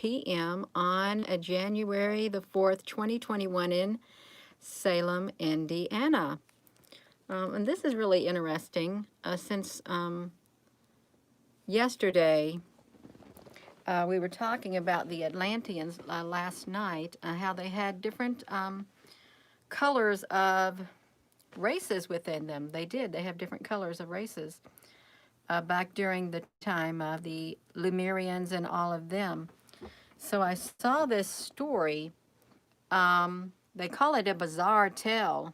p.m. on January the 4th, 2021 in Salem, Indiana. And this is really interesting since yesterday we were talking about the Atlanteans last night, how they had different colors of races within them. They did. They have different colors of races back during the time of the Lemurians and all of them. So I saw this story. They call it a bizarre tale.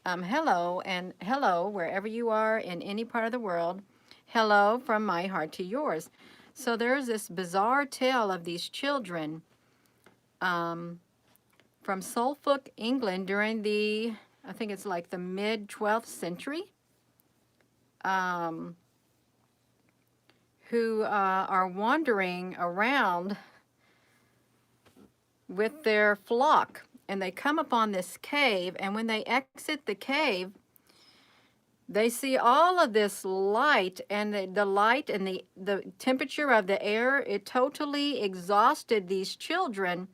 Hello, and hello, wherever you are in any part of the world. Hello from my heart to yours. So there's this bizarre tale of these children from Suffolk, England during the, I think it's like the mid-12th century, who are wandering around with their flock. And they come upon this cave, and when they exit the cave, they see all of this light, and the light and the temperature of the air, it totally exhausted these children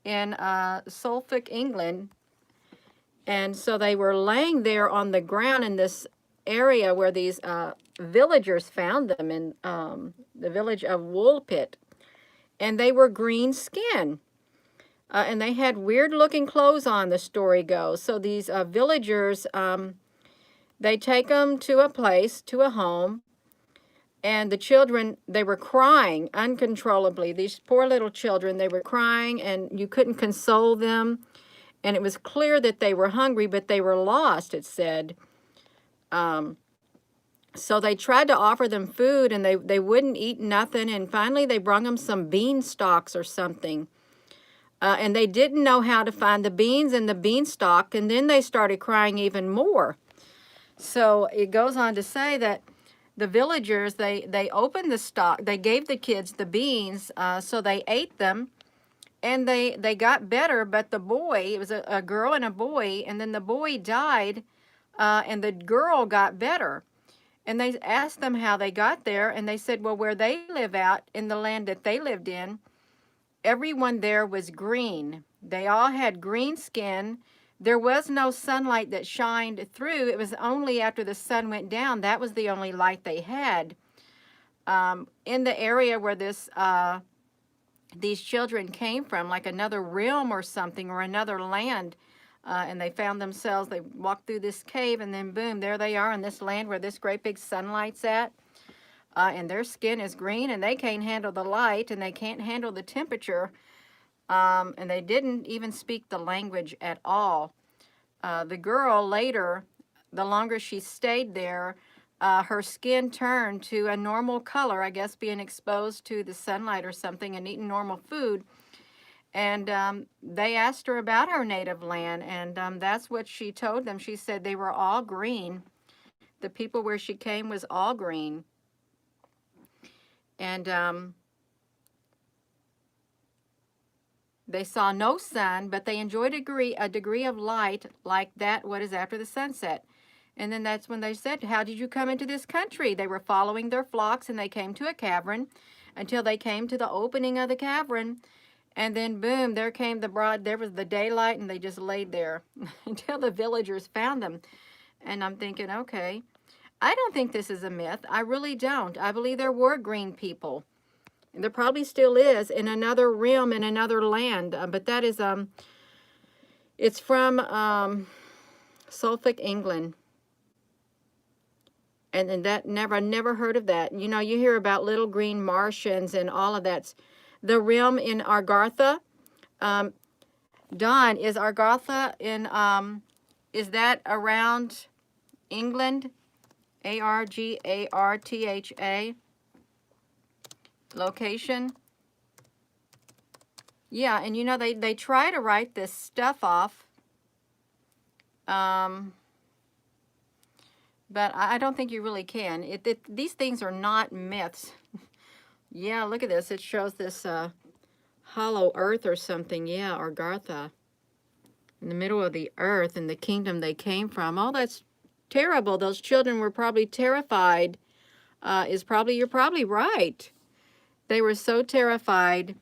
in Suffolk, England. And so they were laying there on the ground in this area where these villagers found them in the village of Woolpit. And they were green skinned. And they had weird looking clothes on, the story goes. So these villagers, they take them to a place, to a home, and the children, they were crying uncontrollably. These poor little children, they were crying, and you couldn't console them. And it was clear that they were hungry, but they were lost, it said. So they tried to offer them food, and they wouldn't eat nothing. And finally, they brung them some bean stalks or something. And they didn't know how to find the beans in the beanstalk, and then they started crying even more. So it goes on to say that the villagers, they opened the stalk, they gave the kids the beans, so they ate them, and they got better. But the boy, it was a girl and a boy, and then the boy died, and the girl got better. And they asked them how they got there, and they said, well, where they live out in the land that they lived in, everyone there was green. They all had green skin. There was no sunlight that shined through. It was only after the sun went down, that was the only light they had. In the area where these children came from, like another realm or something, or another land, and they found themselves, they walked through this cave, and then boom, there they are in this land where this great big sunlight's at. And their skin is green, and they can't handle the light, and they can't handle the temperature. And they didn't even speak the language at all. The girl later, the longer she stayed there, her skin turned to a normal color, I guess being exposed to the sunlight or something and eating normal food. And they asked her about her native land, and that's what she told them. She said they were all green. The people where she came was all green. And they saw no sun, but they enjoyed a degree of light like that, what is after the sunset. And then that's when they said, how did you come into this country? They were following their flocks, and they came to a cavern until they came to the opening of the cavern. And then boom, there came there was the daylight, and they just laid there until the villagers found them. And I'm thinking, okay, I don't think this is a myth. I really don't. I believe there were green people. And there probably still is in another realm, in another land. But that is, it's from Suffolk, England. And that I never heard of that. You know, you hear about little green Martians and all of that. The realm in Argartha. Dawn, is Argartha in, is that around England? Argartha location. Yeah, and you know, they try to write this stuff off, but I don't think you really can. These things are not myths. Yeah, look at this. It shows this hollow earth or something. Yeah, Argartha, in the middle of the earth, in the kingdom they came from. Oh, that's terrible. Those children were probably terrified. You're probably right. They were so terrified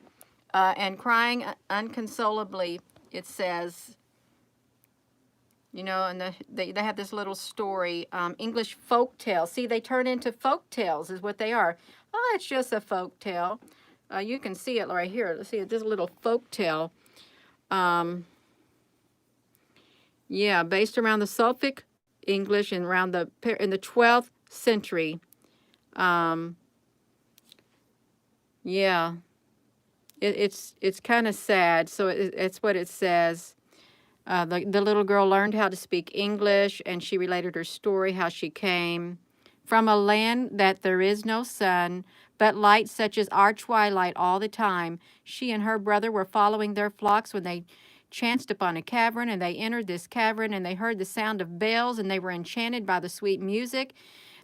and crying unconsolably, it says. You know, and they have this little story, English folk tales. See, they turn into folk tales is what they are. Oh, it's just a folk tale. You can see it right here. Let's see, this little folk tale. Yeah, based around the Suffolk English and around in the 12th century. Um, yeah, it's kind of sad. So it's what it says. The little girl learned how to speak English, and she related her story, how she came from a land that there is no sun, but light such as our twilight all the time. She and her brother were following their flocks when they chanced upon a cavern, and they entered this cavern, and they heard the sound of bells, and they were enchanted by the sweet music,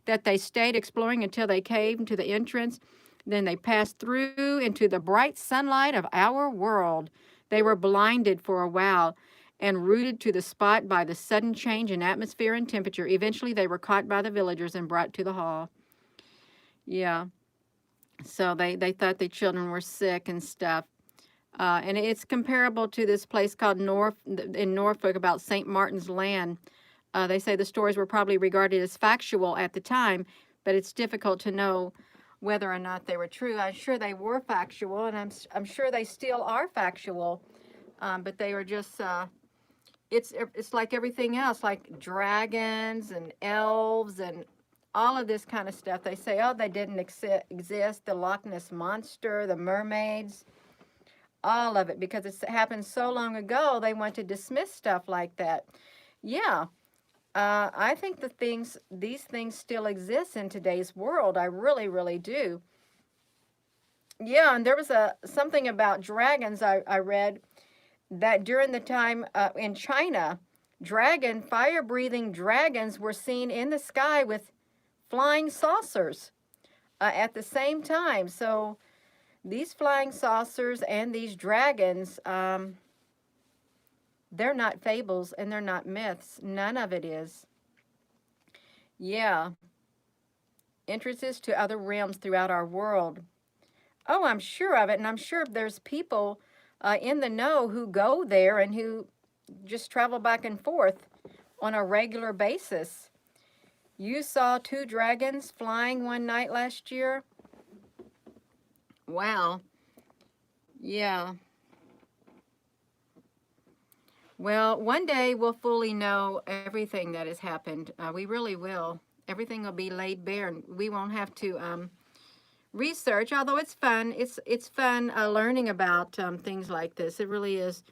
that they stayed exploring until they came to the entrance. Then they passed through into the bright sunlight of our world. They were blinded for a while and rooted to the spot by the sudden change in atmosphere and temperature. Eventually, they were caught by the villagers and brought to the hall. Yeah, so they thought the children were sick and stuff. And it's comparable to this place called in Norfolk about St. Martin's Land. They say the stories were probably regarded as factual at the time, but it's difficult to know whether or not they were true. I'm sure they were factual, and I'm sure they still are factual, but they were just it's like everything else, like dragons and elves and all of this kind of stuff. They say, oh, they didn't exist. The Loch Ness monster, the mermaids, all of it, because it's happened so long ago. They want to dismiss stuff like that. Yeah, I think these things still exist in today's world. I really, really do. Yeah, and there was something about dragons I read that during the time in China, fire-breathing dragons were seen in the sky with flying saucers at the same time. So these flying saucers and these dragons, they're not fables and they're not myths. None of it is. Yeah. Entrances to other realms throughout our world. Oh, I'm sure of it. And I'm sure there's people in the know who go there and who just travel back and forth on a regular basis. You saw 2 dragons flying one night last year? Wow. Yeah. Well, one day we'll fully know everything that has happened. We really will. Everything will be laid bare, and we won't have to research. Although it's fun. It's fun learning about things like this. It really is.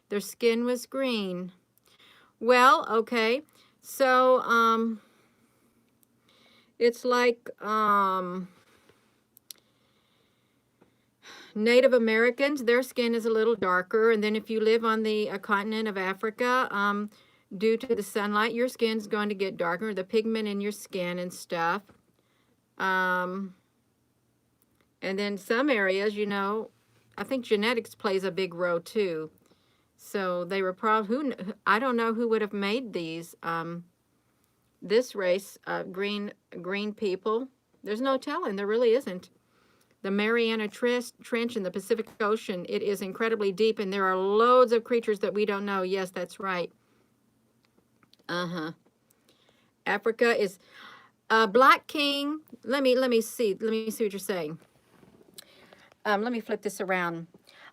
Their skin was green. Well, okay. So it's like Native Americans, their skin is a little darker. And then if you live on the continent of Africa, due to the sunlight, your skin's going to get darker, the pigment in your skin and stuff. And then some areas, you know, I think genetics plays a big role too. So they were probably, I don't know who would have made these, this race, green people. There's no telling, there really isn't. The Mariana Trench in the Pacific Ocean, it is incredibly deep, and there are loads of creatures that we don't know. Yes, that's right. Africa is Black King. Let me see. Let me see what you're saying. Let me flip this around.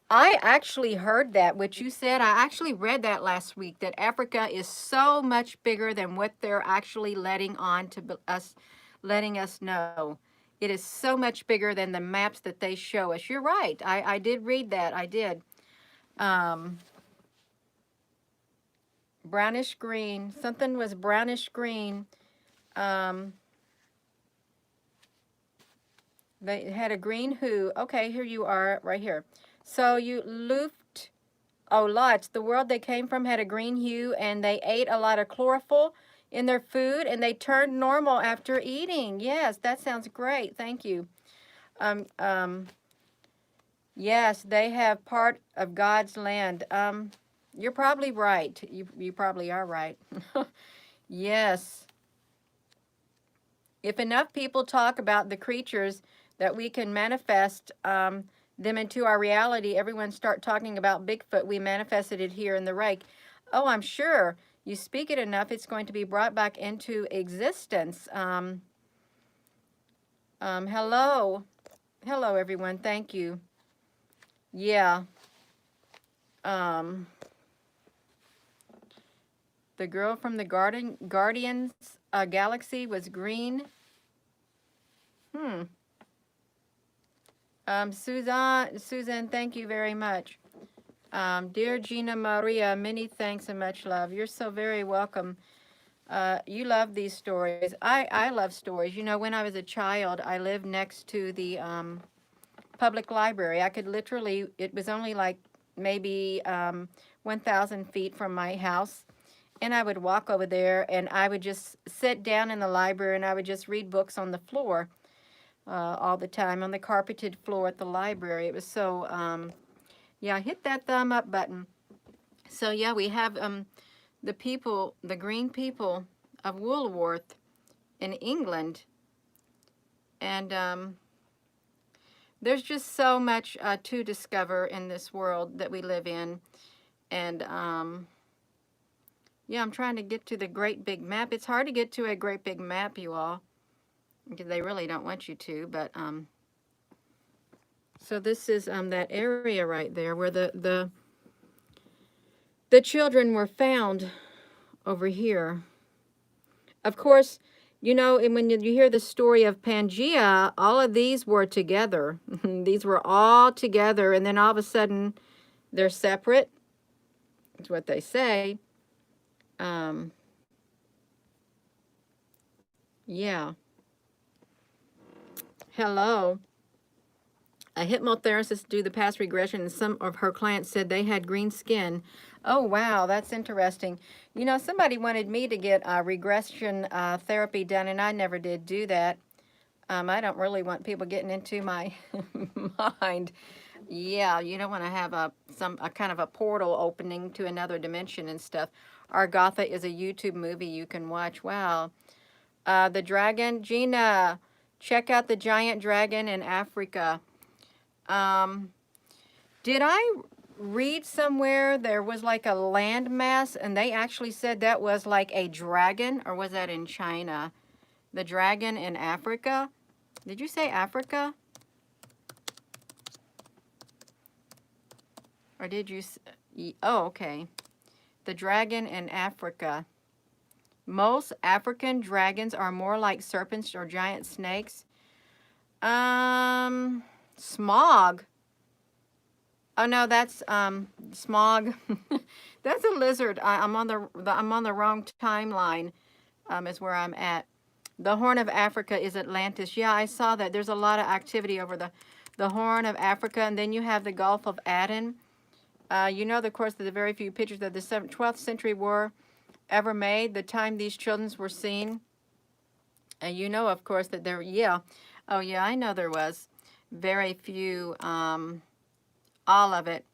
I actually heard that, what you said. I actually read that last week, that Africa is so much bigger than what they're actually letting us know. It is so much bigger than the maps that they show us. You're right. I did read that. I did. Brownish green. Something was brownish green. They had a green who. Okay, here you are, right here. So you Luft, oh, lots. The world they came from had a green hue, and they ate a lot of chlorophyll in their food, and they turned normal after eating. Yes, that sounds great. Thank you. Yes, they have part of God's land. You're probably right. You probably are right. Yes. If enough people talk about the creatures that we can manifest, them into our reality. Everyone start talking about Bigfoot. We manifested it here in the rake. Oh, I'm sure. You speak it enough, it's going to be brought back into existence. Hello. Hello, everyone. Thank you. Yeah. Um, the girl from the Guardians Galaxy was green. Hmm. Susan, thank you very much. Dear Gina Maria, many thanks and much love. You're so very welcome. You love these stories. I love stories. You know, when I was a child, I lived next to the public library. I could literally, it was only like maybe 1,000 feet from my house. And I would walk over there and I would just sit down in the library and I would just read books on the floor all the time, on the carpeted floor at the library. It was so, yeah, hit that thumb up button. So yeah, we have the people, the green people of Woolworth in England. And there's just so much to discover in this world that we live in. And yeah, I'm trying to get to the great big map. It's hard to get to a great big map, you all, because they really don't want you to. But so this is that area right there where the children were found over here. Of course, you know, and when you hear the story of Pangea, all of these were together. These were all together, and then all of a sudden, they're separate. That's what they say. Yeah. Hello. A hypnotherapist do the past regression, and some of her clients said they had green skin. Oh, wow, that's interesting. You know, somebody wanted me to get regression therapy done, and I never did do that. I don't really want people getting into my mind. Yeah, you don't want to have a kind of a portal opening to another dimension and stuff. Argotha is a YouTube movie you can watch. Wow. The dragon, Gina, check out the giant dragon in Africa. Did I read somewhere there was like a landmass and they actually said that was like a dragon, or was that in China? The dragon in Africa? Did you say Africa? Or did you? Oh, okay. The dragon in Africa. Most African dragons are more like serpents or giant snakes. Smog. Oh no, that's smog. That's a lizard. I'm on the wrong timeline. Is where I'm at. The Horn of Africa is Atlantis. Yeah, I saw that. There's a lot of activity over the Horn of Africa, and then you have the Gulf of Aden. You know, of course, the very few pictures of the 12th century war ever made, the time these children were seen. And you know, of course, that there, yeah. Oh, yeah, I know there was very few, all of it.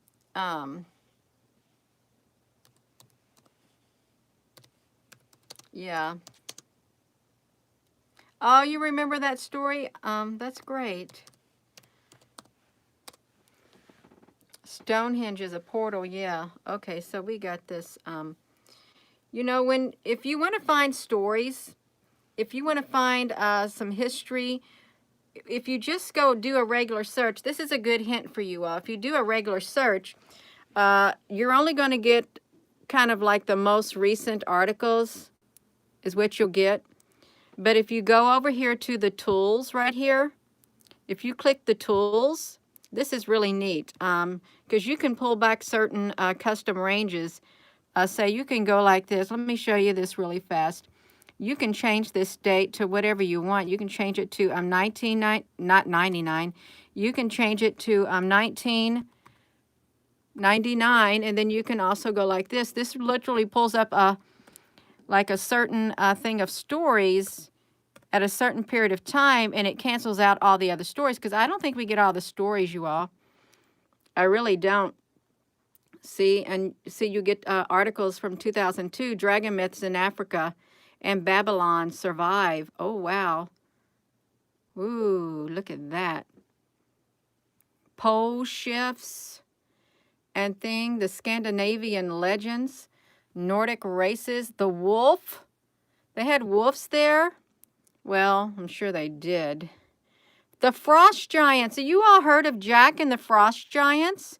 Yeah. Oh, you remember that story? That's great. Stonehenge is a portal, yeah. Okay, so we got this. You know, if you want to find stories, if you want to find some history, if you just go do a regular search, this is a good hint for you all. If you do a regular search, you're only going to get kind of like the most recent articles is what you'll get. But if you go over here to the tools right here, if you click the tools, this is really neat because you can pull back certain custom ranges. Say you can go like this. Let me show you this really fast. You can change this date to whatever you want. You can change it to not 99. You can change it to 1999, and then you can also go like this. This literally pulls up like a certain thing of stories at a certain period of time, and it cancels out all the other stories because I don't think we get all the stories, you all. I really don't. See, you get articles from 2002, Dragon Myths in Africa and Babylon Survive. Oh, wow. Ooh, look at that. pole shifts and thing, the Scandinavian legends, Nordic races, the wolf. They had wolves there. Well, I'm sure they did. The frost giants. Have you all heard of Jack and the Frost Giants?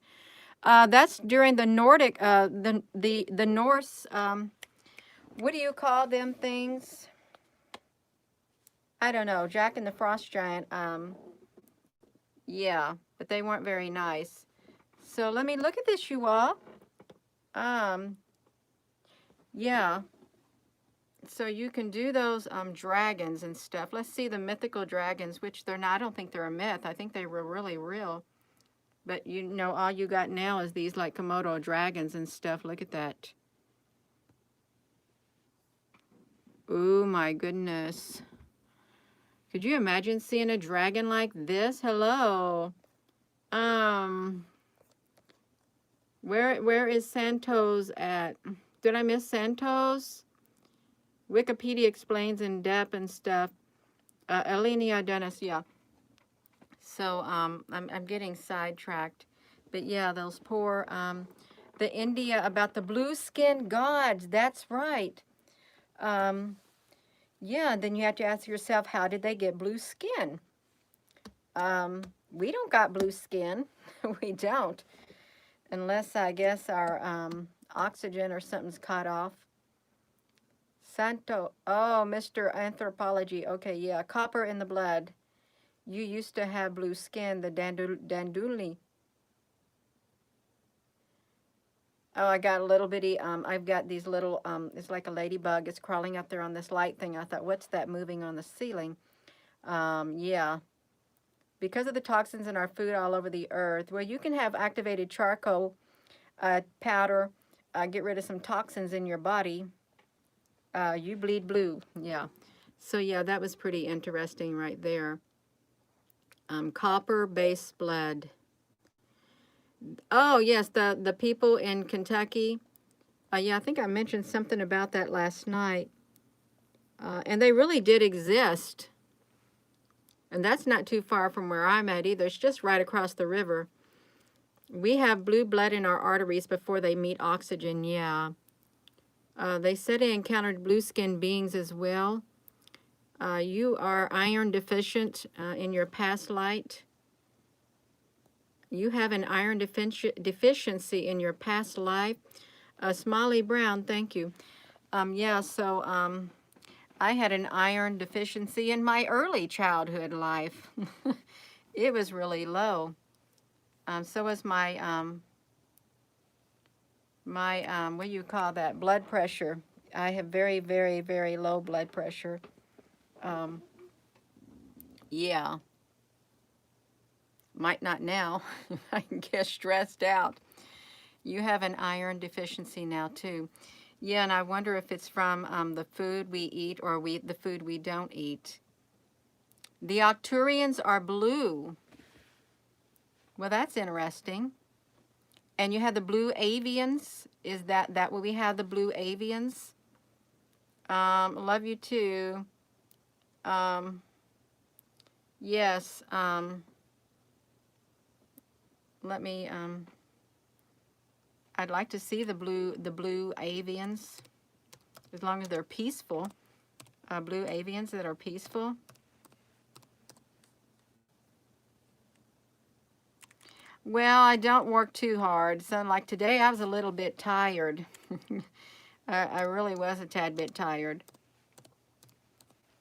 That's during the Nordic, the Norse. What do you call them things? I don't know. Jack and the Frost Giant. Yeah, but they weren't very nice. So let me look at this, you all. Yeah. So you can do those dragons and stuff. Let's see the mythical dragons, which they're not. I don't think they're a myth. I think they were really real. But you know, all you got now is these like Komodo dragons and stuff. Look at that. Oh my goodness. Could you imagine seeing a dragon like this? Hello. Where is Santos at? Did I miss Santos? Wikipedia explains in depth and stuff. Elenia Dennis, yeah. So I'm getting sidetracked. But yeah, those poor the India about the blue skinned gods, that's right. Yeah, then you have to ask yourself, how did they get blue skin? We don't got blue skin. We don't. Unless I guess our oxygen or something's cut off. Santo, oh, Mr. Anthropology. Okay, yeah, copper in the blood. You used to have blue skin, the danduli. Oh, I got a little bitty, I've got these little, it's like a ladybug. It's crawling up there on this light thing. I thought, what's that moving on the ceiling? Yeah. Because of the toxins in our food all over the earth, well, you can have activated charcoal powder, get rid of some toxins in your body. You bleed blue, yeah. So yeah, that was pretty interesting right there. Copper-based blood. Oh yes, the people in Kentucky. Yeah, I think I mentioned something about that last night. And they really did exist. And that's not too far from where I'm at either. It's just right across the river. We have blue blood in our arteries before they meet oxygen, yeah. They said they encountered blue-skinned beings as well. You are iron deficient in your past life. You have an iron deficiency in your past life. Smiley Brown, thank you. Yeah, so I had an iron deficiency in my early childhood life. It was really low. So was my what do you call that? Blood pressure. I have very, very, very low blood pressure. Yeah. Might not now. I can get stressed out. You have an iron deficiency now too. Yeah, and I wonder if it's from the food we eat or the food we don't eat. The Arcturians are blue. Well, that's interesting. And you have the blue avians. Is that what we have, the blue avians? Love you too. Yes. Let me. I'd like to see the blue avians, as long as they're peaceful. Blue avians that are peaceful. Well, I don't work too hard. So like today, I was a little bit tired. I really was a tad bit tired.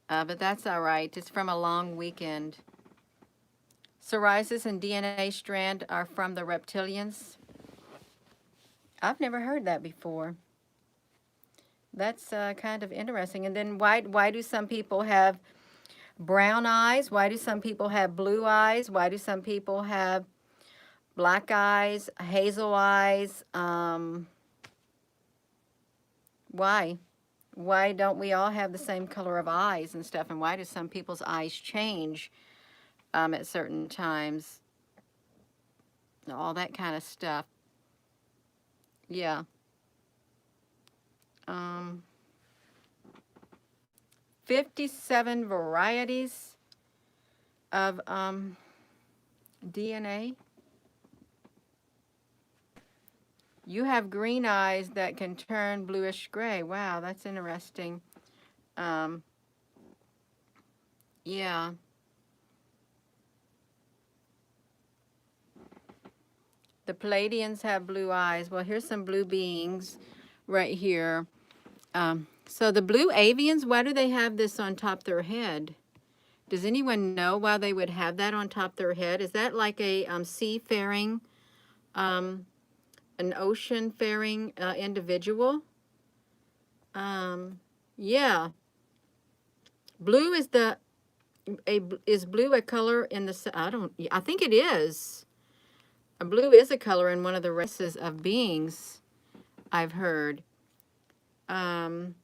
But that's all right. It's from a long weekend. Psoriasis and DNA strand are from the reptilians. I've never heard that before. That's kind of interesting. And then why do some people have brown eyes? Why do some people have blue eyes? Why do some people have black eyes, hazel eyes? Why? Why don't we all have the same color of eyes and stuff? And why do some people's eyes change at certain times? All that kind of stuff. Yeah. 57 varieties of DNA. You have green eyes that can turn bluish gray. Wow, that's interesting. Um, yeah. The Palladians have blue eyes. Well, here's some blue beings right here. So the blue avians, why do they have this on top of their head? Does anyone know why they would have that on top of their head? Is that like a seafaring, um, an ocean-faring individual? Yeah. Blue is is blue a color in the, I think it is. Blue is a color in one of the races of beings, I've heard. Um,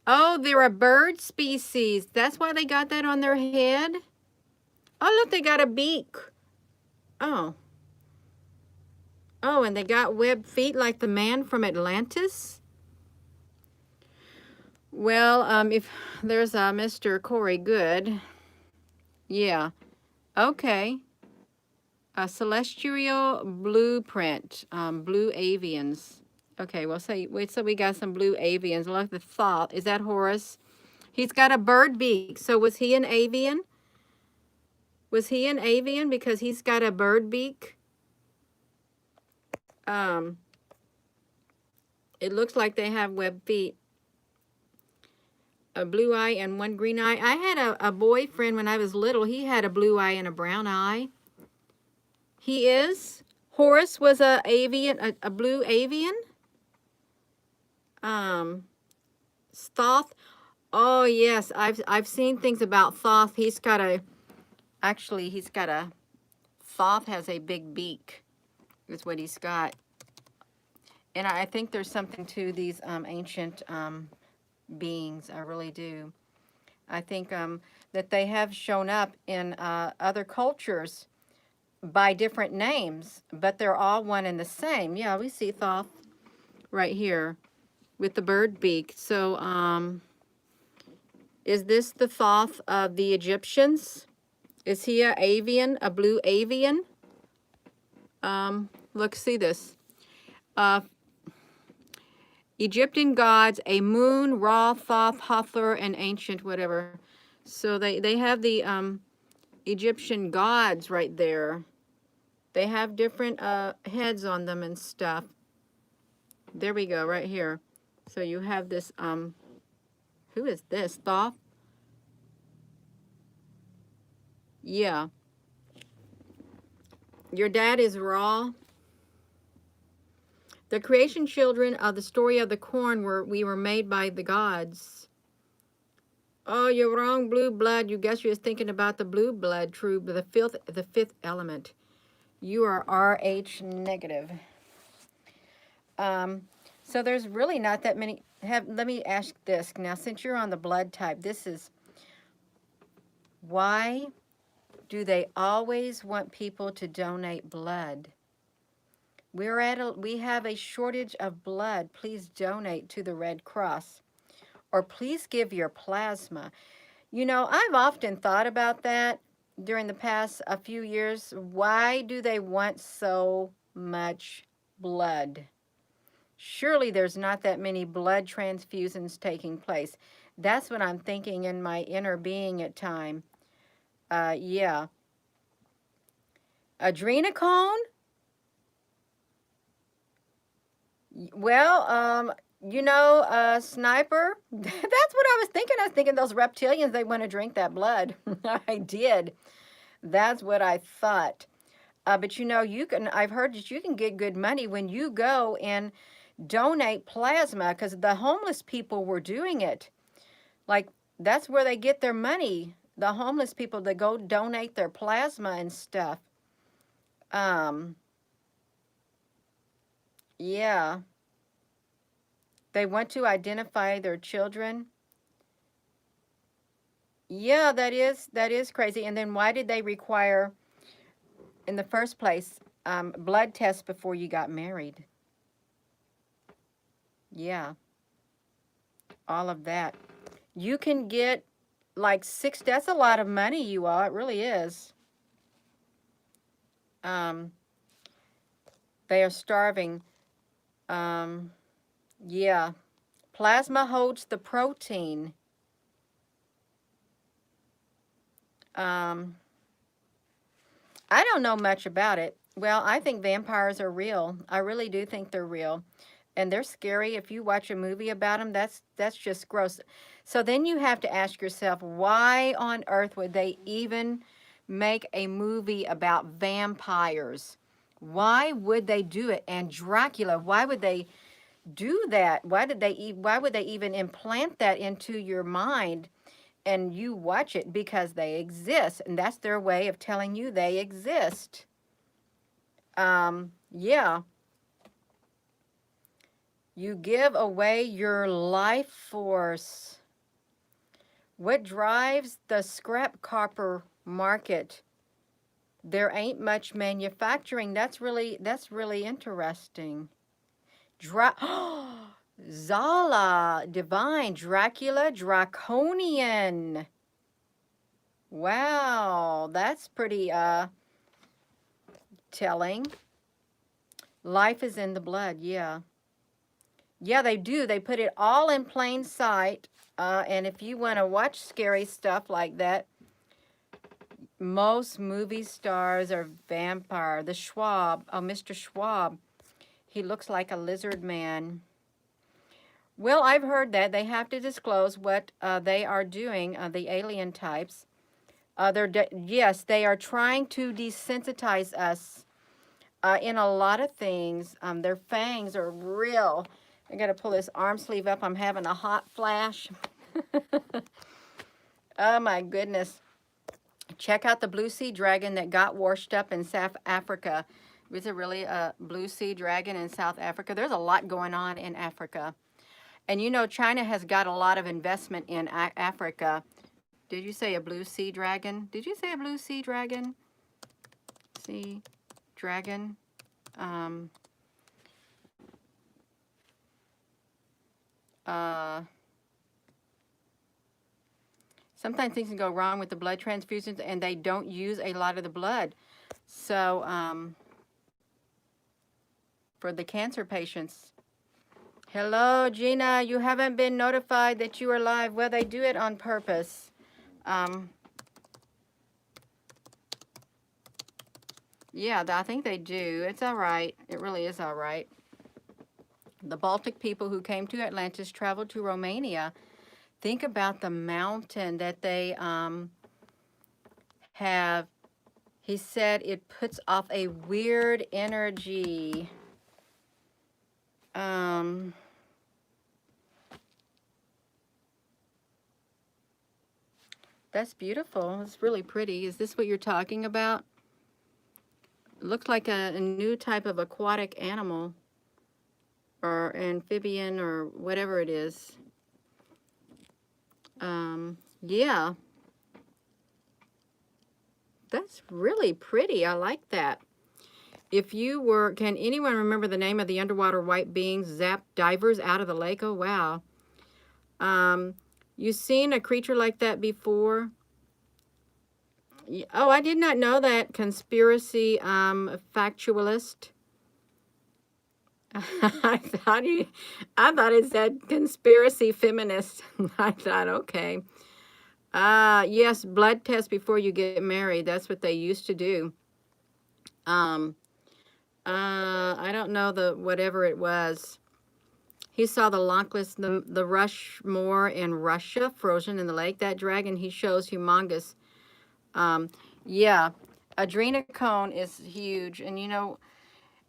oh, they're a bird species. That's why they got that on their head? Oh, look, they got a beak. Oh. Oh, and they got webbed feet like the man from Atlantis? Well, if there's a Mr. Corey Good. Yeah. Okay. A celestial blueprint. Blue avians. Okay, well, wait, so we got some blue avians. Look, the thought. Is that Horus? He's got a bird beak. So was he an avian? Was he an avian because he's got a bird beak? It looks like they have webbed feet. A blue eye and one green eye. I had a boyfriend when I was little. He had a blue eye and a brown eye. He is. Horus was a avian, a blue avian. Thoth. Oh yes, I've seen things about Thoth. He's got a Thoth has a big beak. Is what he's got. And I think there's something to these ancient beings. I really do. I think that they have shown up in other cultures by different names, but they're all one and the same. Yeah, we see Thoth right here with the bird beak. So is this the Thoth of the Egyptians? Is he a avian, a blue avian? Look, see this. Egyptian gods, a moon, Ra, Thoth, Hathor, and ancient whatever. So they have the Egyptian gods right there. They have different heads on them and stuff. There we go, right here. So you have this, who is this? Thoth? Yeah. Your dad is Ra. The creation children of the story of the corn we were made by the gods. Oh, you're wrong, blue blood. You guess you're thinking about the blue blood, true, but the fifth element. You are RH negative. So there's really not that many. Let me ask this now. Since you're on the blood type, this is why do they always want people to donate blood? We have a shortage of blood. Please donate to the Red Cross, or please give your plasma. You know, I've often thought about that during the past a few years. Why do they want so much blood? Surely there's not that many blood transfusions taking place. That's what I'm thinking in my inner being at time. Yeah. Adrenochrome? Well, Sniper, that's what I was thinking. I was thinking those reptilians, they want to drink that blood. I did. That's what I thought. But I've heard that you can get good money when you go and donate plasma, because the homeless people were doing it. Like, that's where they get their money. The homeless people, they go donate their plasma and stuff. Yeah. They want to identify their children. Yeah, that is crazy. And then why did they require, in the first place, blood tests before you got married? Yeah, all of that. You can get like that's a lot of money, you all. It really is. They are starving. Um, yeah. Plasma holds the protein. Um, I don't know much about it. Well, I think vampires are real. I really do think they're real. And they're scary. If you watch a movie about them, that's just gross. So then you have to ask yourself, why on earth would they even make a movie about vampires? Why would they do it? And Dracula, why would they do that? Why would they even implant that into your mind and you watch it because they exist, and that's their way of telling you they exist. Yeah, you give away your life force. What drives the scrap copper market? There ain't much manufacturing. That's really interesting. Dra Zala, divine, Dracula, draconian. Wow, that's pretty telling. Life is in the blood, yeah. Yeah, they do. They put it all in plain sight. And if you want to watch scary stuff like that, most movie stars are vampire. The Schwab, oh, Mr. Schwab, he looks like a lizard man. Well, I've heard that they have to disclose what they are doing, the alien types. Yes, they are trying to desensitize us in a lot of things. Their fangs are real. I got to pull this arm sleeve up. I'm having a hot flash. Oh my goodness. Check out the blue sea dragon that got washed up in South Africa. Is it really a blue sea dragon in South Africa? There's a lot going on in Africa. And you know, China has got a lot of investment in Africa. Did you say a blue sea dragon? Did you say a blue sea dragon? Sea dragon? Um, uh, Sometimes things can go wrong with the blood transfusions and they don't use a lot of the blood. So, for the cancer patients. Hello, Gina, you haven't been notified that you are live. Well, they do it on purpose. Yeah, I think they do. It's all right. It really is all right. The Baltic people who came to Atlantis traveled to Romania. Think about the mountain that they have. He said it puts off a weird energy. That's beautiful. It's really pretty. Is this what you're talking about? It looks like a new type of aquatic animal or amphibian or whatever it is. Yeah. That's really pretty. I like that. If you were, can anyone remember the name of the underwater white beings zapped divers out of the lake? Oh, wow. You seen a creature like that before? Oh, I did not know that. Conspiracy factualist. I thought it said conspiracy feminist. I thought, okay. Yes, blood test before you get married. That's what they used to do. I don't know the whatever it was. He saw the Loch Ness, the Rushmore in Russia, frozen in the lake. That dragon he shows humongous. Yeah, adrenochrome is huge, and you know,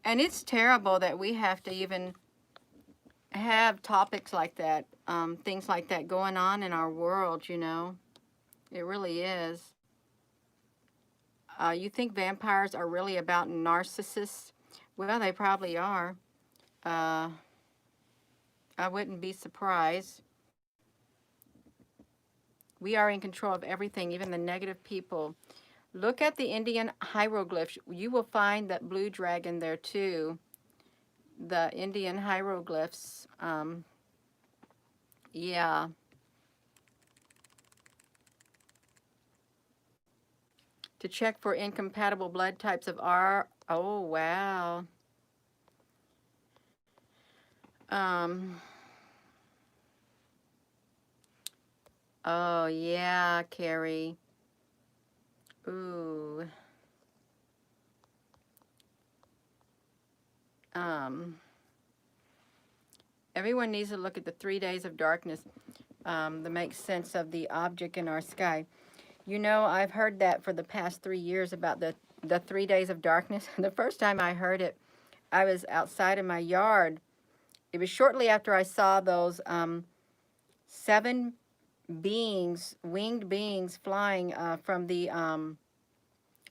and it's terrible that we have to even have topics like that, things like that going on in our world. You know, it really is. You think vampires are really about narcissists? Well, they probably are. Uh, I wouldn't be surprised. We are in control of everything, even the negative people. Look at the Indian hieroglyphs. You will find that blue dragon there too. The Indian hieroglyphs. Yeah. To check for incompatible blood types of R. Oh, wow. Um, oh, yeah, Carrie. Ooh. Um, everyone needs to look at the 3 days of darkness that makes sense of the object in our sky. You know, I've heard that for the past 3 years about the 3 days of darkness. The first time I heard it, I was outside in my yard. It was shortly after I saw those 7 beings, winged beings, flying from the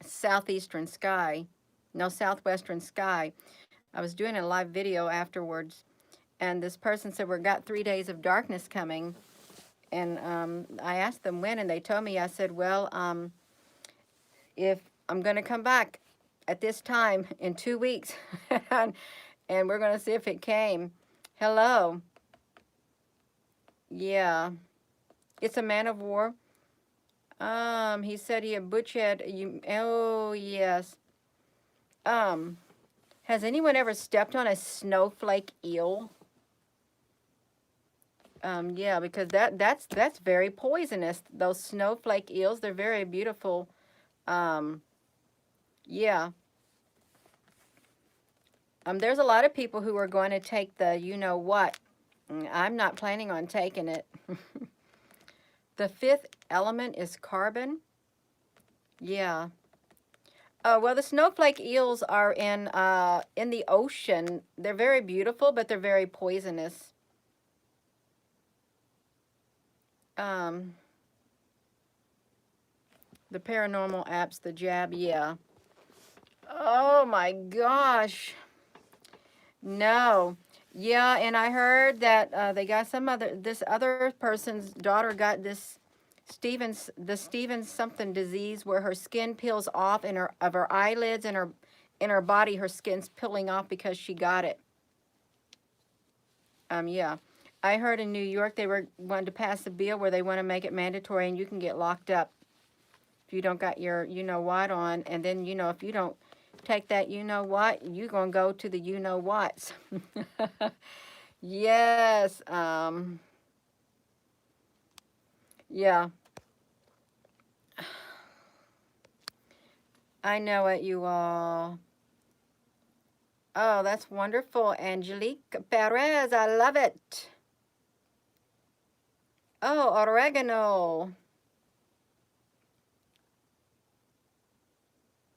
southeastern sky, no, southwestern sky. I was doing a live video afterwards, and this person said, we've got 3 days of darkness coming. And I asked them when, and they told me. I said, well, if I'm going to come back at this time in 2 weeks, and we're going to see if it came. Hello. Yeah. It's a man of war. He said he had butchered you. Oh, yes. Has anyone ever stepped on a snowflake eel? Yeah, because that's very poisonous. Those snowflake eels, they're very beautiful. Yeah. There's a lot of people who are going to take the you know what. I'm not planning on taking it. The 5th element is carbon. Yeah. Well, the snowflake eels are in the ocean. They're very beautiful, but they're very poisonous. Um, the paranormal apps, the jab, yeah. Oh my gosh. No. Yeah, and I heard that they got this other person's daughter got the Stevens something disease where her skin peels off of her eyelids and in her body, her skin's peeling off because she got it. Yeah. I heard in New York they were wanting to pass a bill where they want to make it mandatory and you can get locked up if you don't got your you know what on, and then if you don't take that you know what, you're gonna go to the you know whats. Yes. Yeah. I know it, you all. Oh, that's wonderful, Angelique Perez. I love it. Oh, oregano.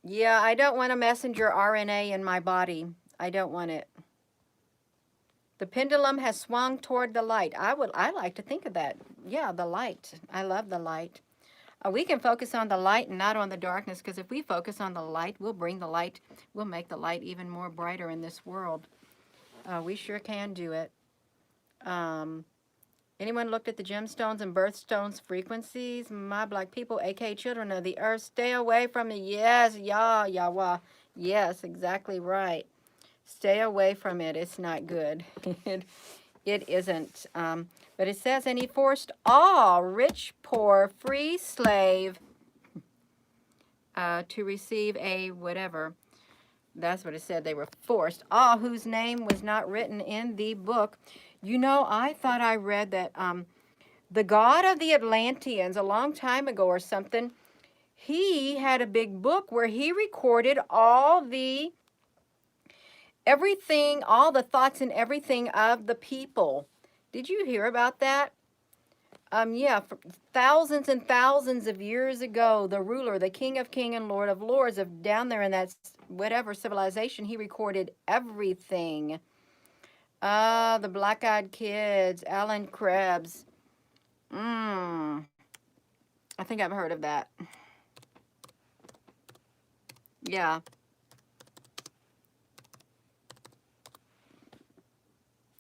Yeah, I don't want a messenger RNA in my body. I don't want it. The pendulum has swung toward the light. I like to think of that. Yeah, the light. I love the light. We can focus on the light and not on the darkness, because if we focus on the light, we'll make the light even more brighter in this world. We sure can do it. Anyone looked at the gemstones and birthstones frequencies? My black people, aka children of the earth, stay away from it. Yes, Yahweh. Yes, exactly right. Stay away from it. It's not good. It isn't. But it says, and he forced all, rich, poor, free, slave, to receive a whatever. That's what it said. They were forced. All whose name was not written in the book. You know, I thought I read that the god of the Atlanteans a long time ago or something, he had a big book where he recorded everything, all the thoughts and everything of the people. Did you hear about that? Yeah, for thousands and thousands of years ago, the ruler, the king of kings and lord of lords of down there in that whatever civilization, he recorded everything. The Black-Eyed Kids, Alan Krebs. I think I've heard of that. Yeah.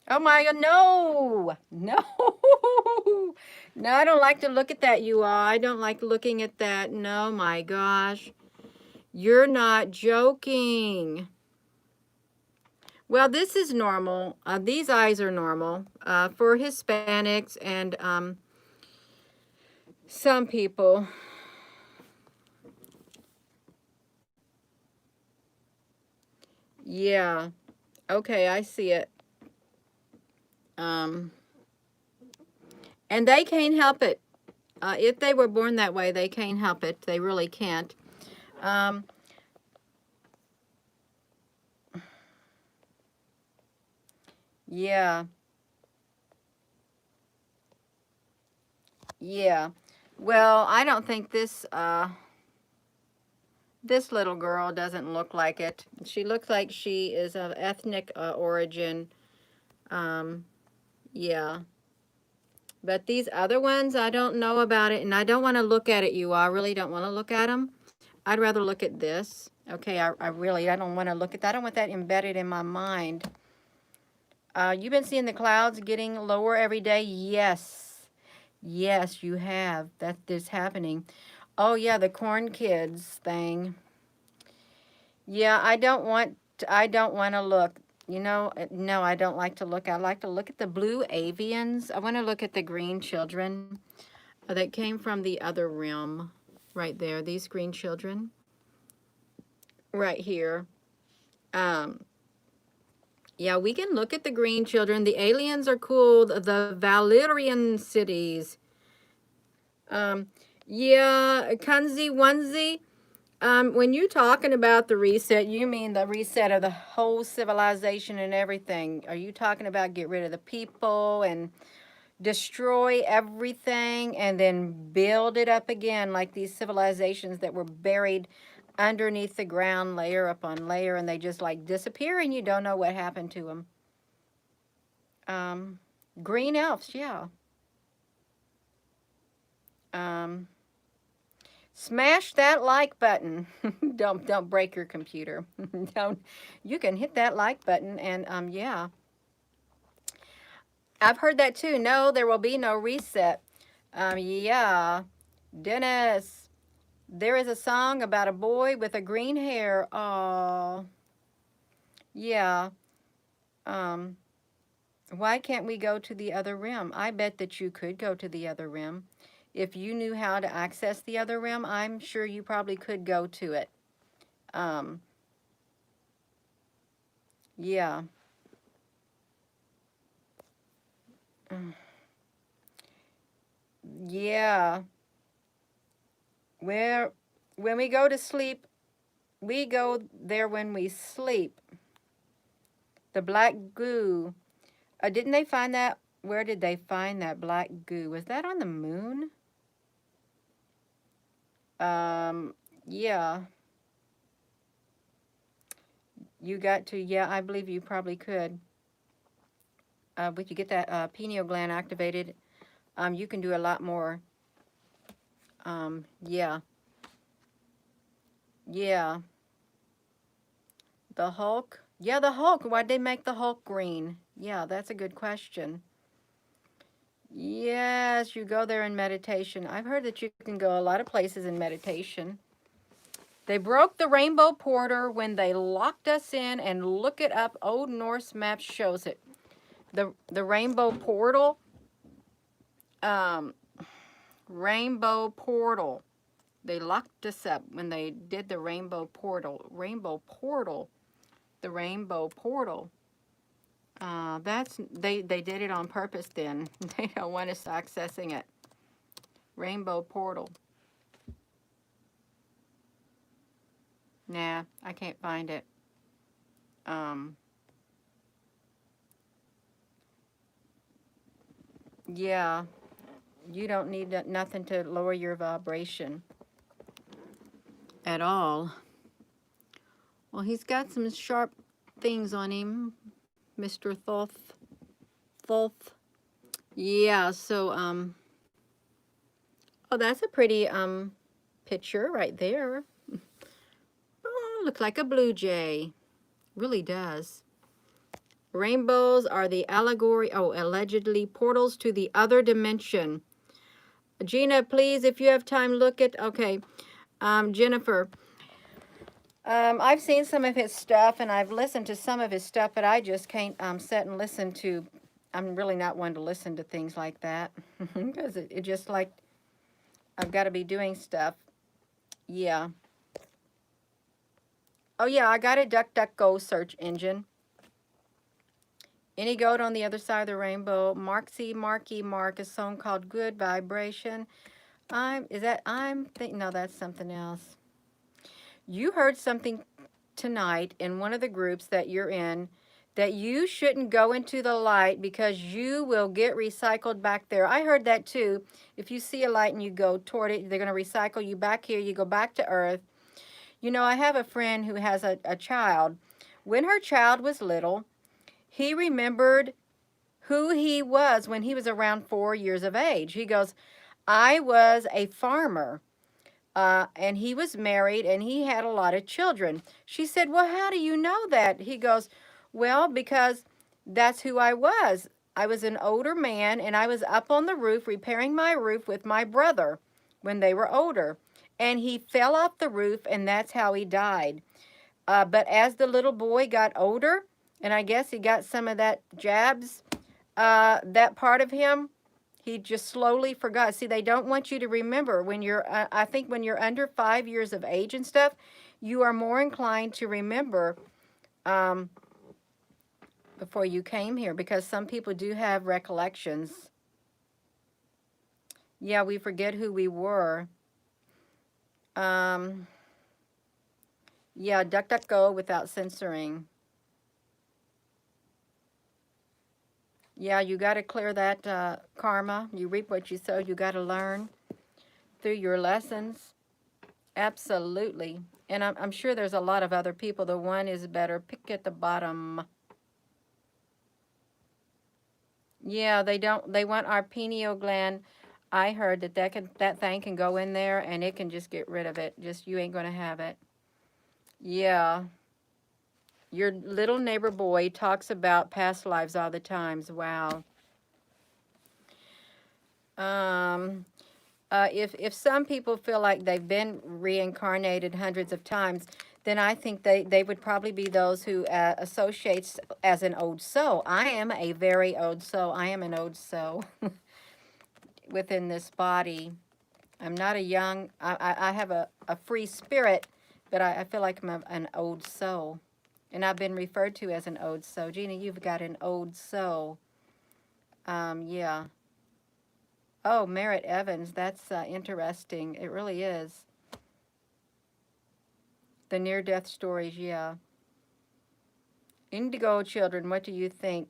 Oh my God, no, no, no, I don't like to look at that, you all. I don't like looking at that. No, my gosh. You're not joking. Well, this is normal. These eyes are normal for Hispanics and some people. Yeah. Okay, I see it. Um, and they can't help it. If they were born that way, they can't help it. They really can't. Um, yeah, yeah. Well, I don't think this little girl doesn't look like it. She looks like she is of ethnic origin. Um, yeah. But these other ones, I don't know about it, and I don't want to look at it, you all. I really don't want to look at them. I'd rather look at this. Okay, I don't want to look at that. I don't want that embedded in my mind. You've been seeing the clouds getting lower every day? Yes. Yes, you have. That is happening. Oh, yeah, the corn kids thing. Yeah, I don't want to look. You know, no, I don't like to look. I like to look at the blue avians. I want to look at the green children that came from the other realm right there. These green children right here. Um, yeah, we can look at the green children. The aliens are cool. The Valerian cities. Um, yeah, Kunzi Onesie. When you're talking about the reset, you mean the reset of the whole civilization and everything. Are you talking about get rid of the people and destroy everything and then build it up again like these civilizations that were buried underneath the ground layer upon layer and they just like disappear and you don't know what happened to them? Um, Green elves, yeah. Um, Smash that like button. Don't break your computer. Don't. You can hit that like button and yeah. I've heard that too. No, there will be no reset. Yeah. Dennis, there is a song about a boy with a green hair. Oh, yeah. Um, why can't we go to the other rim? I bet that you could go to the other rim. If you knew how to access the other rim, I'm sure you probably could go to it. Um, yeah. Yeah. Where when we go to sleep, we go there when we sleep. The black goo. Didn't they find that? Where did they find that black goo? Was that on the moon? Um, yeah. You got to, yeah, I believe you probably could. But you get that pineal gland activated, you can do a lot more. Yeah. Yeah. The Hulk? Yeah, the Hulk. Why'd they make the Hulk green? Yeah, that's a good question. Yes, you go there in meditation. I've heard that you can go a lot of places in meditation. They broke the rainbow porter when they locked us in, and look it up. Old Norse map shows it. The rainbow portal. Um, Rainbow portal. They locked us up when they did the rainbow portal. Rainbow portal. The rainbow portal. They did it on purpose then. They don't want us accessing it. Rainbow portal. Nah, I can't find it. Um, yeah, you don't need nothing to lower your vibration at all. Well, he's got some sharp things on him, Mr. Thoth. Thoth. Yeah, so, oh, that's a pretty, picture right there. Oh, looks like a blue jay. Really does. Rainbows are the allegory, oh, allegedly portals to the other dimension. Gina, please, if you have time, look at, okay. Jennifer, I've seen some of his stuff and I've listened to some of his stuff, but I just can't sit and listen to, I'm really not one to listen to things like that because it just like, I've got to be doing stuff. Yeah. Oh yeah, I got a DuckDuckGo search engine. Any goat on the other side of the rainbow. Mark, a song called Good Vibration. I'm thinking, no, that's something else. You heard something tonight in one of the groups that you're in that you shouldn't go into the light because you will get recycled back there. I heard that too. If you see a light and you go toward it, they're going to recycle you back here. You go back to earth. You know, I have a friend who has a child. When her child was little, he remembered who he was when he was around 4 years of age. He goes, I was a farmer. And he was married and he had a lot of children. She said, well, how do you know that? He goes, well, because that's who I was. I was an older man and I was up on the roof repairing my roof with my brother when they were older. And he fell off the roof and that's how he died. But as the little boy got older, and I guess he got some of that jabs, that part of him, he just slowly forgot. See, they don't want you to remember when you're, I think when you're under 5 years of age and stuff, you are more inclined to remember um, before you came here because some people do have recollections. Yeah, we forget who we were. Um, yeah, DuckDuckGo without censoring. Yeah, you got to clear that karma. You reap what you sow. You got to learn through your lessons. Absolutely. And I'm sure there's a lot of other people. The one is better. Pick at the bottom. Yeah, they don't. They want our pineal gland. I heard that thing can go in there and it can just get rid of it. Just you ain't gonna have it. Yeah. Your little neighbor boy talks about past lives all the times. Wow. Um, if some people feel like they've been reincarnated hundreds of times, then I think they would probably be those who associates as an old soul. I am a very old soul. I am an old soul within this body. I'm not a young, I have a free spirit, but I feel like an old soul. And I've been referred to as an old soul. Gina, you've got an old soul. Yeah. Oh, Merritt Evans, that's interesting. It really is. The near-death stories, yeah. Indigo children, what do you think?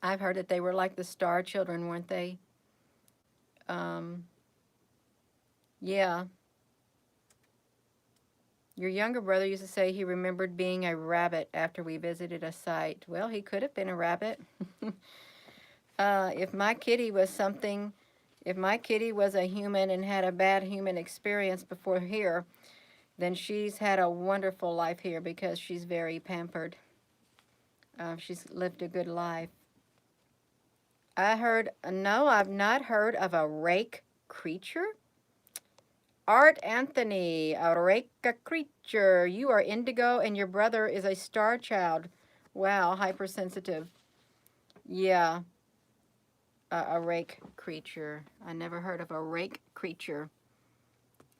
I've heard that they were like the star children, weren't they? Um, yeah. Your younger brother used to say he remembered being a rabbit after we visited a site. Well, he could have been a rabbit. If my kitty was something, if my kitty was a human and had a bad human experience before here, then she's had a wonderful life here because she's very pampered. She's lived a good life. I heard, no, I've not heard of a rake creature. Art Anthony, a rake creature. You are indigo and your brother is a star child. Wow, hypersensitive. Yeah, a rake creature. I never heard of a rake creature.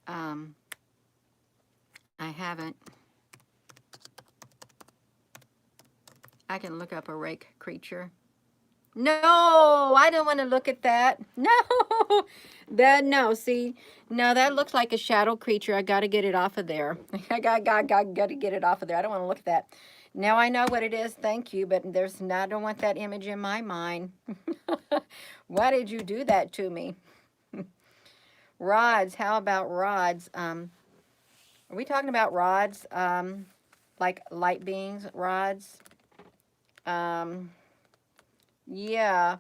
Um, I haven't. I can look up a rake creature. No, I don't want to look at that. No, no, see, no, that looks like a shadow creature. I got to get it off of there. I got to get it off of there. I don't want to look at that. Now I know what it is. Thank you, but I don't want that image in my mind. Why did you do that to me? Rods, how about rods? Are we talking about rods? Like light beings, rods? Um, yeah.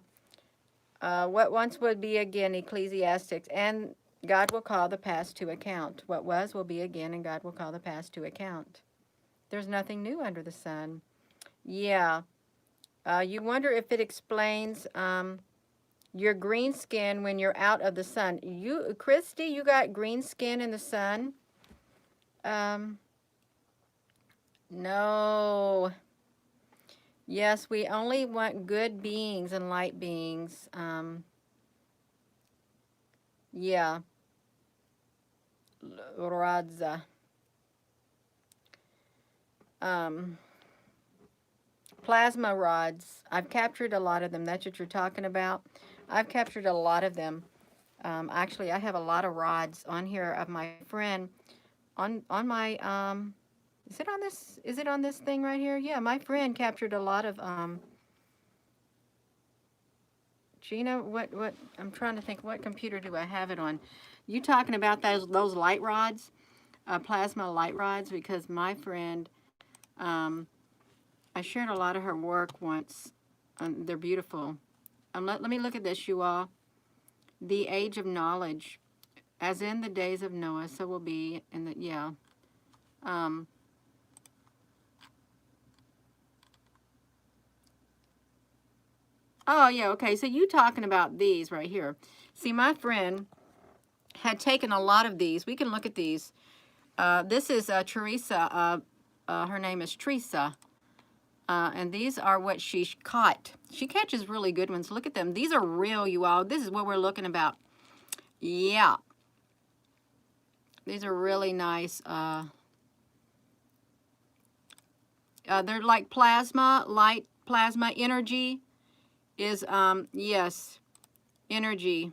What once would be again, Ecclesiastics, and God will call the past to account. What was will be again, and God will call the past to account. There's nothing new under the sun. Yeah. You wonder if it explains your green skin when you're out of the sun. You, Christy, you got green skin in the sun? Um, no. Yes, we only want good beings and light beings. Yeah. Radza. Um, Plasma rods. I've captured a lot of them. That's what you're talking about. I've captured a lot of them. Actually, I have a lot of rods on here of my friend on my is it on this? Is it on this thing right here? Yeah, my friend captured a lot of Gina, what I'm trying to think, what computer do I have it on? You talking about those light rods, plasma light rods? Because my friend, um, I shared a lot of her work once. They're beautiful. Let me look at this, you all. The age of knowledge, as in the days of Noah, so will be in the yeah. Um, oh yeah, okay. So you talking about these right here? See, my friend had taken a lot of these. We can look at these. This is Teresa. Her name is Teresa. And these are what she caught. She catches really good ones. Look at them. These are real, you all. This is what we're looking about. Yeah. These are really nice. They're like plasma, light plasma. Energy is, yes, energy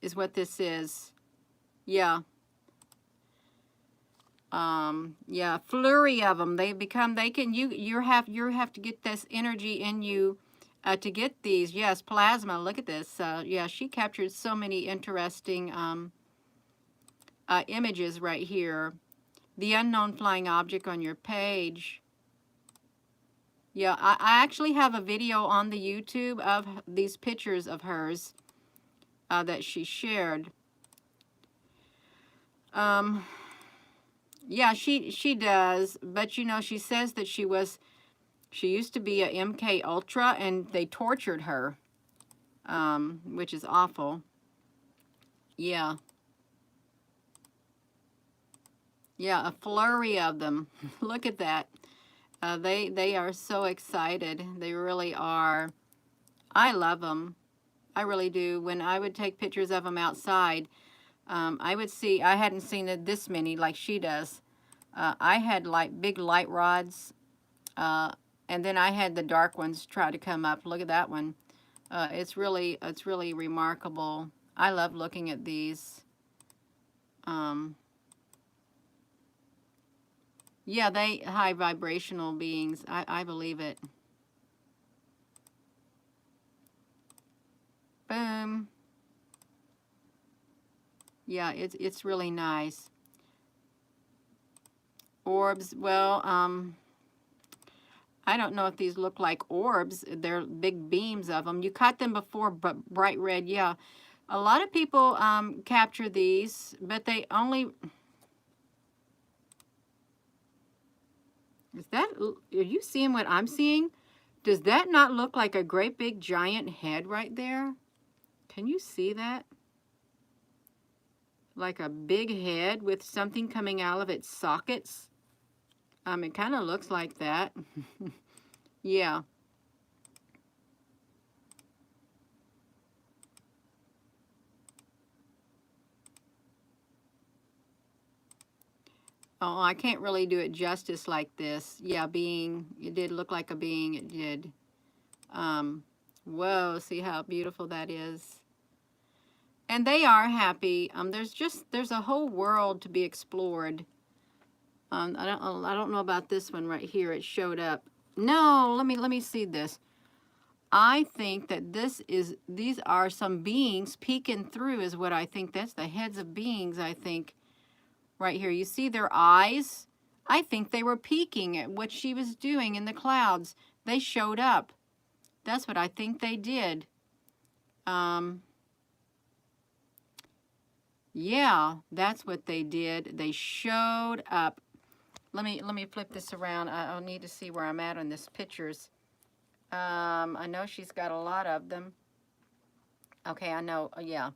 is what this is. Yeah. Yeah, flurry of them. They become, they can, you have to get this energy in you to get these. Yes, plasma. Look at this. Yeah, she captured so many interesting images right here. The unknown flying object on your page. Yeah, I actually have a video on the YouTube of these pictures of hers that she shared. Yeah, she does, but you know, she says that she used to be a MK Ultra and they tortured her, which is awful. Yeah. Yeah, a flurry of them. Look at that. They are so excited. They really are. I love them. I really do. When I would take pictures of them outside, I would see, I hadn't seen this many like she does. I had like big light rods, and then I had the dark ones try to come up. Look at that one. It's really remarkable. I love looking at these. Yeah, they high vibrational beings. I believe it. Boom. Yeah, it's really nice. Orbs. Well, I don't know if these look like orbs. They're big beams of them. You caught them before, but bright red. Yeah, a lot of people capture these, but they only. Is that? Are you seeing what I'm seeing? Does that not look like a great big giant head right there? Can you see that? Like a big head with something coming out of its sockets. It kind of looks like that. Yeah. Oh, I can't really do it justice like this. Yeah, being, it did look like a being, it did. Whoa, see how beautiful that is. And they are happy. There's a whole world to be explored. I don't know about this one right here. It showed up. No, let me see this. I think that these are some beings peeking through is what I think. That's the heads of beings, I think. Right here, you see their eyes? I think they were peeking at what she was doing in the clouds. They showed up. That's what I think they did. Yeah, that's what they did. They showed up. Let me flip this around. I'll need to see where I'm at on this pictures. I know she's got a lot of them. Okay, I know. Yeah.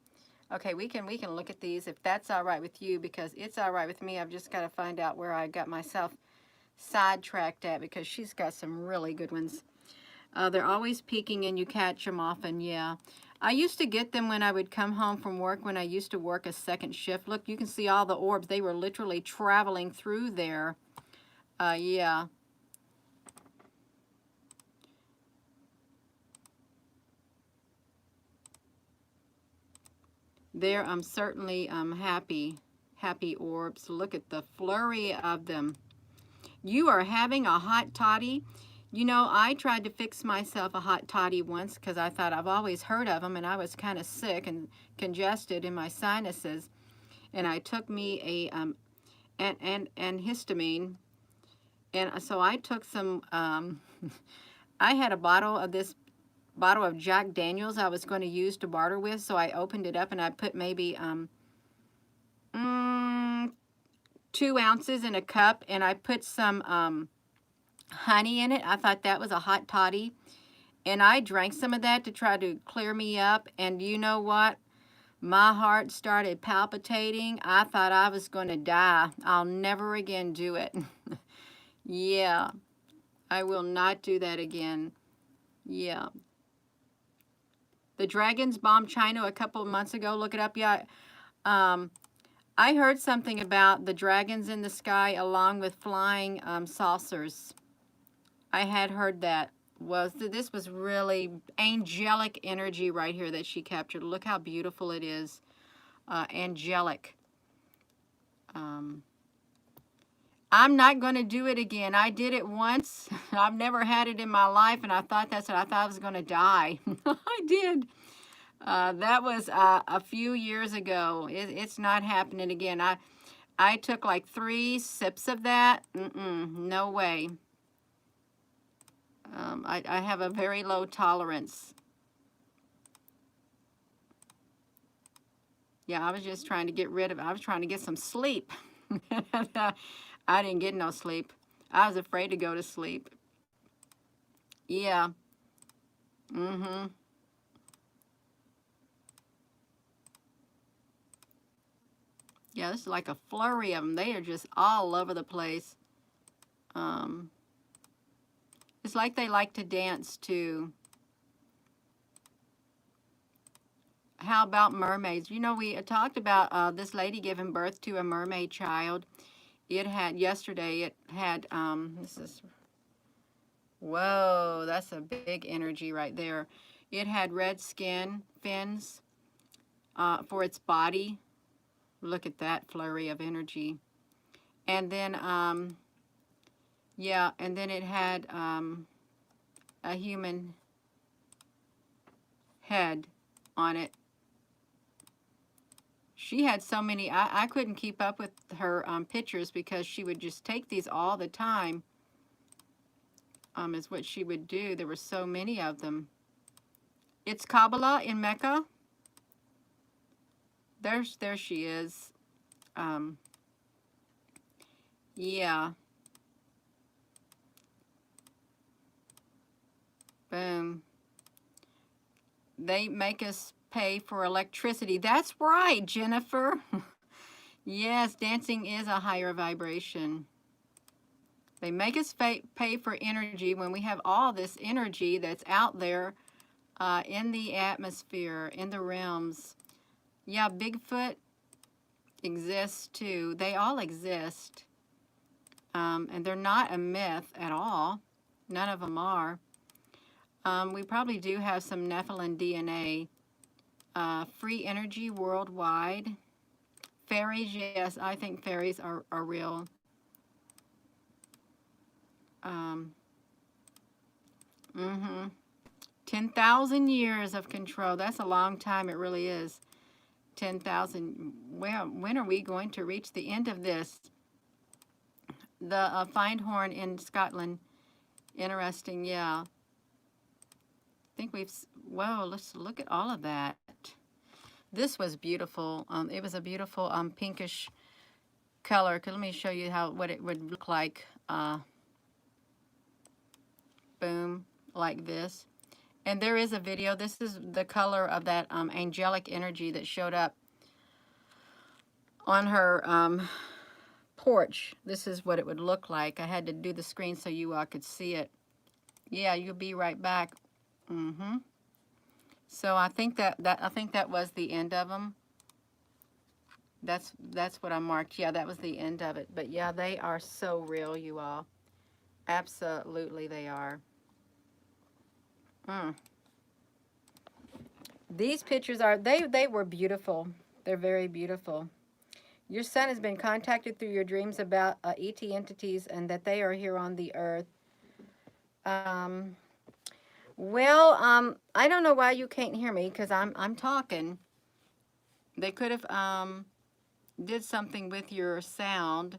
Okay, we can look at these if that's all right with you, because it's all right with me. I've just got to find out where I got myself sidetracked at, because she's got some really good ones. They're always peeking and you catch them often. Yeah. I used to get them when I would come home from work, when I used to work a second shift. Look, you can see all the orbs. They were literally traveling through there. Yeah. They're certainly happy orbs. Look at the flurry of them. You are having a hot toddy. You know, I tried to fix myself a hot toddy once because I thought I've always heard of them, and I was kind of sick and congested in my sinuses. And I took me a antihistamine, and so I took some. I had a bottle of Jack Daniels I was going to use to barter with, so I opened it up and I put maybe 2 ounces in a cup, and I put some honey in it. I thought that was a hot toddy, and I drank some of that to try to clear me up, and you know what? My heart started palpitating. I thought I was going to die. I'll never again do it. Yeah, I will not do that again. Yeah. The dragons bombed China a couple of months ago. Look it up. Yeah. I heard something about the dragons in the sky along with flying saucers. I had heard that. This was really angelic energy right here that she captured. Look how beautiful it is. Angelic. I'm not going to do it again. I did it once. I've never had it in my life, and I thought I thought I was going to die. I did. That was a few years ago. It's not happening again. I took like 3 sips of that. No way. I have a very low tolerance. Yeah, I was just trying to get rid of it. I was trying to get some sleep. I didn't get no sleep. I was afraid to go to sleep. Yeah. Yeah, this is like a flurry of them. They are just all over the place. It's like they like to dance too. How about mermaids? You know, we talked about this lady giving birth to a mermaid child. It had, yesterday, it had, whoa, that's a big energy right there. It had red skin, fins for its body. Look at that flurry of energy. And then, yeah, and then it had a human head on it. She had so many, I couldn't keep up with her pictures because she would just take these all the time, is what she would do. There were so many of them. It's Kabbalah in Mecca. There she is. Yeah. Boom. They make us pay for electricity. That's right, Jennifer. Yes, dancing is a higher vibration. They make us pay for energy when we have all this energy that's out there in the atmosphere, in the realms. Yeah, Bigfoot exists too. They all exist. And they're not a myth at all. None of them are. We probably do have some Nephilim DNA. Free energy worldwide. Fairies, yes, I think fairies are real. 10,000 years of control. That's a long time. It really is. 10,000. Well, when are we going to reach the end of this? The Findhorn in Scotland. Interesting, yeah. I think we've, whoa, let's look at all of that. This was beautiful. It was a beautiful pinkish color. Let me show you what it would look like. Boom, like this. And there is a video. This is the color of that angelic energy that showed up on her porch. This is what it would look like. I had to do the screen so you all could see it. Yeah, you'll be right back. So I think that was the end of them. That's what I marked. Yeah, that was the end of it. But yeah, they are so real, you all. Absolutely, they are. These pictures are they were beautiful. They're very beautiful. Your son has been contacted through your dreams about ET entities and that they are here on the earth. Um, I don't know why you can't hear me because I'm talking. They could have did something with your sound.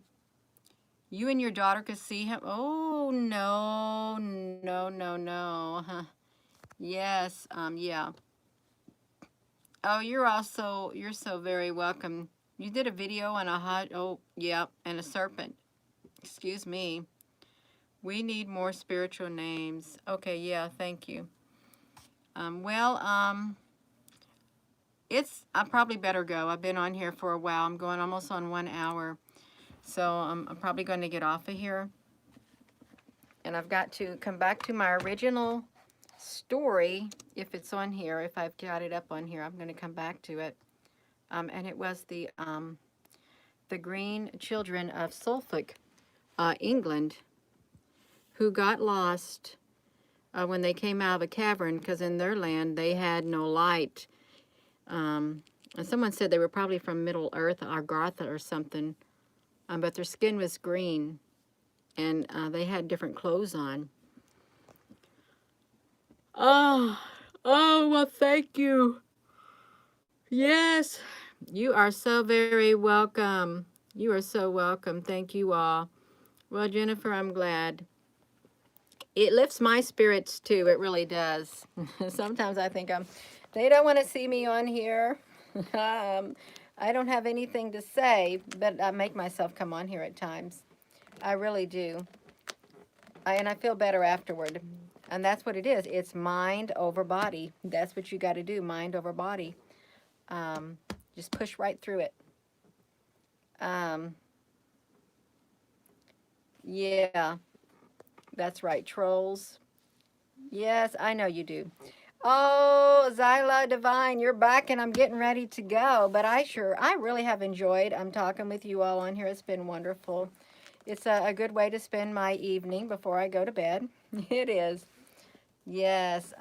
You and your daughter could see him. Oh no, no, no, no. Huh. Yes, yeah. Oh, you're so very welcome. You did a video on a hot, oh, yeah, and a serpent. Excuse me. We need more spiritual names. Okay, yeah, thank you. Well, I probably better go. I've been on here for a while. I'm going almost on 1 hour. So I'm probably going to get off of here. And I've got to come back to my original story, if it's on here. If I've got it up on here, I'm going to come back to it. And it was the green children of Suffolk, England, who got lost when they came out of a cavern because in their land they had no light. And someone said they were probably from Middle Earth or Gartha or something, but their skin was green and they had different clothes on. Oh, well, thank you. Yes, you are so very welcome. You are so welcome. Thank you all. Well, Jennifer, I'm glad. It lifts my spirits too. It really does. Sometimes I think they don't want to see me on here. I don't have anything to say, but I make myself come on here at times. I really do. And I feel better afterward. And that's what it is. It's mind over body. That's what you got to do, mind over body. Just push right through it. Yeah, that's right. Trolls. Yes, I know you do. Oh, Zyla Divine, you're back and I'm getting ready to go. But I really have enjoyed talking with you all on here. It's been wonderful. It's a good way to spend my evening before I go to bed. It is. Yes,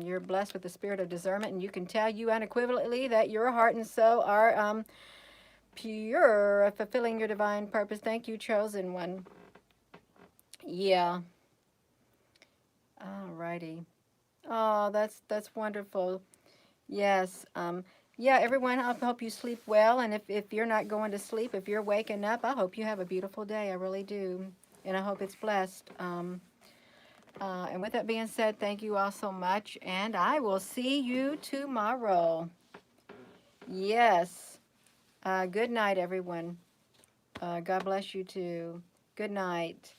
you're blessed with the spirit of discernment, and you can tell you unequivocally that your heart and soul are pure, fulfilling your divine purpose. Thank you, chosen one. Yeah. All righty. Oh, that's wonderful. Yes. Yeah, everyone, I hope you sleep well. And if you're not going to sleep, if you're waking up, I hope you have a beautiful day. I really do. And I hope it's blessed. And with that being said, thank you all so much. And I will see you tomorrow. Yes. Good night, everyone. God bless you too. Good night.